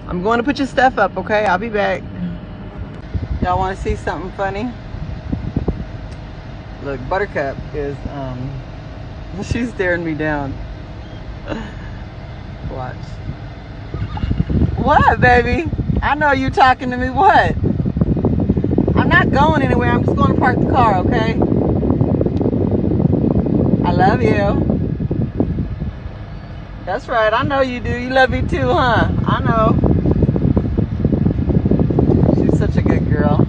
I'm going to put your stuff up, okay? I'll be back. Y'all want to see something funny? Look, Buttercup is, she's staring me down. Watch. What, baby? I know you talking to me. What? I'm not going anywhere. I'm just going to park the car, okay? I love you. That's right. I know you do. You love me too, huh? I know. She's such a good girl.